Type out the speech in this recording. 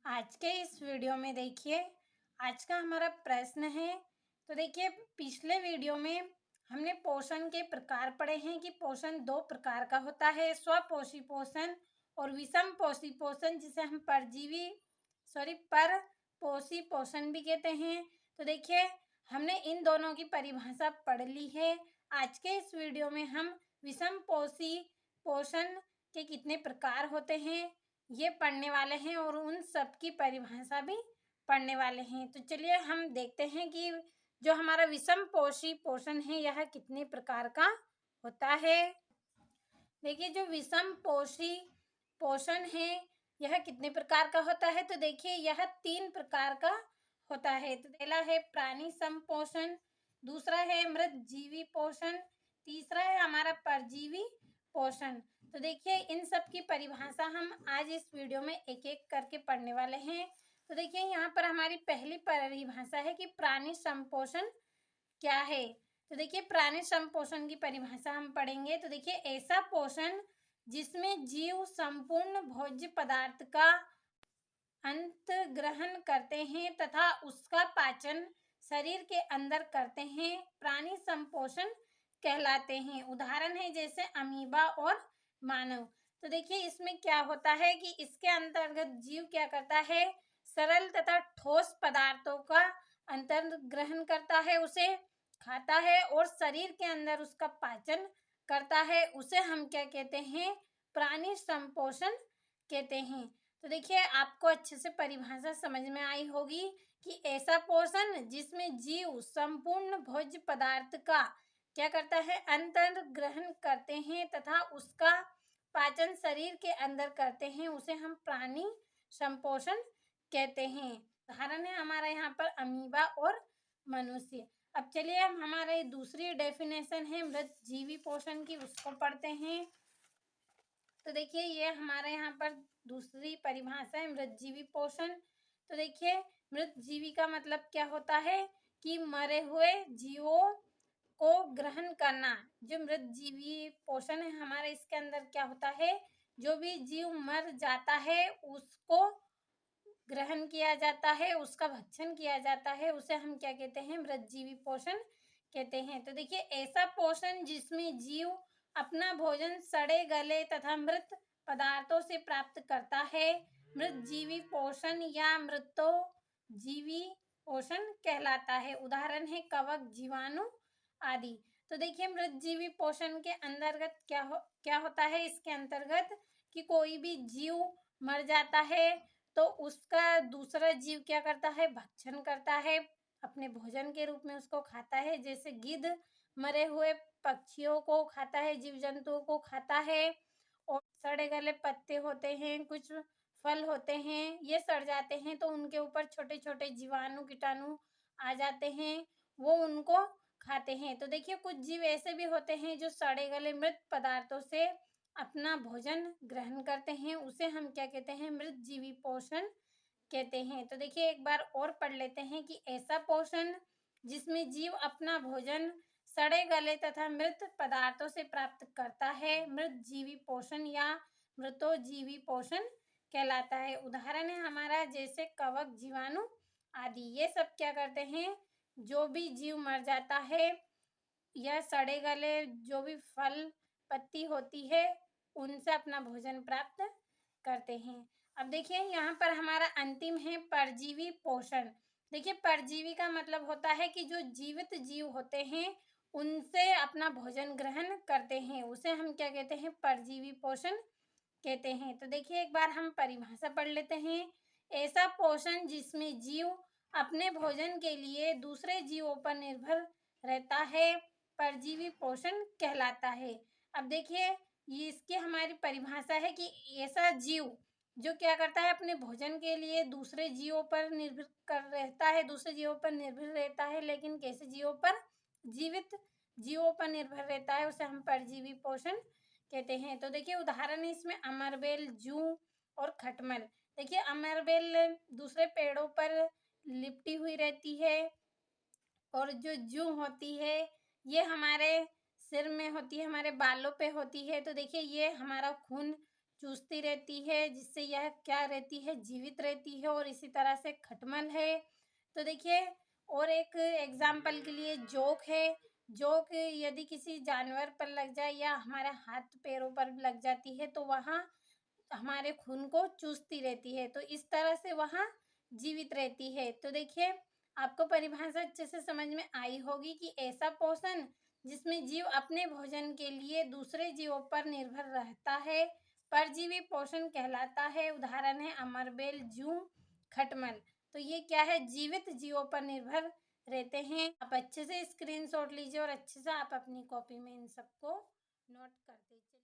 आज के इस वीडियो में देखिए, आज का हमारा प्रश्न है। तो देखिए, पिछले वीडियो में हमने पोषण के प्रकार पढ़े हैं कि पोषण दो प्रकार का होता है, स्वपोषी पोषण और विषम पोषी पोषण, जिसे हम पर पोषी पोषण भी कहते हैं। तो देखिए, हमने इन दोनों की परिभाषा पढ़ ली है। आज के इस वीडियो में हम विषम पोषी पोषण के कितने प्रकार होते हैं ये पढ़ने वाले हैं और उन सब की परिभाषा भी पढ़ने वाले हैं। तो चलिए हम देखते हैं कि जो हमारा विषम पोषी पोषण है यह कितने प्रकार का होता है। देखिए, जो विषम पोषी पोषण है यह कितने प्रकार का होता है। तो देखिए, यह 3 प्रकार का होता है। तो पहला है प्राणी संपोषण, दूसरा है मृत जीवी पोषण, तीसरा है हमारा परजीवी पोषण। तो देखिए, इन सब की परिभाषा हम आज इस वीडियो में एक एक करके पढ़ने वाले हैं। तो देखिए, यहाँ पर हमारी पहली परिभाषा है कि प्राणी संपोषण क्या है। तो देखिए, प्राणी संपोषण की परिभाषा हम पढ़ेंगे। तो देखिए, ऐसा पोषण जिसमें जीव संपूर्ण भोज्य पदार्थ का अंत ग्रहण करते हैं तथा उसका पाचन शरीर के अंदर करते हैं, प्राणी संपोषण कहलाते हैं। उदाहरण है जैसे अमीबा और मानव। तो देखिए, इसमें क्या होता है कि इसके अंतर्गत जीव क्या करता है, सरल तथा ठोस पदार्थों का अंतर ग्रहण करता है, उसे खाता है और शरीर के अंदर उसका पाचन करता है। उसे हम क्या कहते हैं, प्राणी संपोषण कहते हैं। तो देखिए, आपको अच्छे से परिभाषा समझ में आई होगी कि ऐसा पोषण जिसमें जीव संपूर्ण भोज्य पदार्थ का क्या करता है, अंतर ग्रहण करते हैं तथा उसका पाचन शरीर के अंदर करते हैं, उसे हम प्राणी संपोषण कहते हैं। उदाहरण है हमारा यहाँ पर अमीबा और मनुष्य। अब चलिए हम हमारे दूसरी डेफिनेशन है मृत जीवी पोषण की, उसको पढ़ते हैं। तो देखिए, ये हमारे यहाँ पर दूसरी परिभाषा है मृत जीवी पोषण। तो देखिए, मृत जीवी का मतलब क्या होता है कि मरे हुए जीवों को ग्रहण करना। जो मृत जीवी पोषण है हमारे, इसके अंदर क्या होता है, जो भी जीव मर जाता है उसको ग्रहण किया जाता है, उसका भक्षण किया जाता है, उसे हम क्या कहते हैं, मृत जीवी पोषण कहते हैं। तो देखिए, ऐसा पोषण जिसमें जीव अपना भोजन सड़े गले तथा मृत पदार्थों से प्राप्त करता है, मृत जीवी पोषण या मृतो जीवी पोषण कहलाता है। उदाहरण है कवक, जीवाणु आदि। तो देखिए, मृत जीवी पोषण के अंतर्गत क्या होता है, इसके अंतर्गत कि कोई भी जीव मर जाता है तो उसका दूसरा जीव क्या करता है, भक्षण करता है, अपने भोजन के रूप में उसको खाता है। जैसे गिद्ध मरे हुए पक्षियों को खाता है, जीव जंतुओं को खाता है। और सड़े गले पत्ते होते हैं, कुछ फल होते हैं, ये सड़ जाते हैं तो उनके ऊपर छोटे छोटे जीवाणु कीटाणु आ जाते हैं, वो उनको खाते हैं। तो देखिए, कुछ जीव ऐसे भी होते हैं जो सड़े गले मृत पदार्थों से अपना भोजन ग्रहण करते हैं, उसे हम क्या कहते हैं, मृत जीवी पोषण कहते हैं। तो देखिए, एक बार और पढ़ लेते हैं कि ऐसा पोषण जिसमें जीव अपना भोजन सड़े गले तथा मृत पदार्थों से प्राप्त करता है, मृत जीवी पोषण या मृतोजीवी पोषण कहलाता है। उदाहरण है हमारा जैसे कवक, जीवाणु आदि। ये सब क्या करते हैं, जो भी जीव मर जाता है या सड़े गले जो भी फल पत्ती होती है उनसे अपना भोजन प्राप्त करते हैं। अब देखिए, यहाँ पर हमारा अंतिम है परजीवी पोषण। देखिए, परजीवी का मतलब होता है कि जो जीवित जीव होते हैं उनसे अपना भोजन ग्रहण करते हैं, उसे हम क्या कहते हैं, परजीवी पोषण कहते हैं। तो देखिए, एक बार हम परिभाषा पढ़ लेते हैं। ऐसा पोषण जिसमें जीव अपने भोजन के लिए दूसरे जीवों पर निर्भर रहता है, परजीवी पोषण कहलाता है। अब देखिए, ये इसकी हमारी परिभाषा है कि ऐसा जीव जो क्या करता है, अपने भोजन के लिए दूसरे जीवों पर निर्भर कर रहता है, दूसरे जीवों पर निर्भर रहता है, लेकिन कैसे जीवों पर, जीवित जीवों पर निर्भर रहता है, उसे हम परजीवी पोषण कहते हैं। तो देखिए, उदाहरण है इसमें अमरबेल, जूं और खटमल। देखिए, अमरबेल दूसरे पेड़ों पर लिपटी हुई रहती है और जो जूं होती है ये हमारे सिर में होती है, हमारे बालों पे होती है। तो देखिए, ये हमारा खून चूसती रहती है, जिससे यह क्या रहती है, जीवित रहती है। और इसी तरह से खटमल है। तो देखिए, और एक एग्जाम्पल के लिए जोंक है। जोंक यदि किसी जानवर पर लग जाए या हमारे हाथ पैरों पर लग जाती है तो वहाँ हमारे खून को चूसती रहती है, तो इस तरह से वहाँ जीवित रहती है। तो देखिए, आपको परिभाषा अच्छे से समझ में आई होगी कि ऐसा पोषण जिसमें जीव अपने भोजन के लिए दूसरे जीवों पर निर्भर रहता है, परजीवी पोषण कहलाता है। उदाहरण है अमरबेल, जूं, खटमल। तो ये क्या है, जीवित जीवों पर निर्भर रहते हैं। आप अच्छे से स्क्रीनशॉट लीजिए और अच्छे से आप अपनी कॉपी में इन सबको नोट कर दीजिए।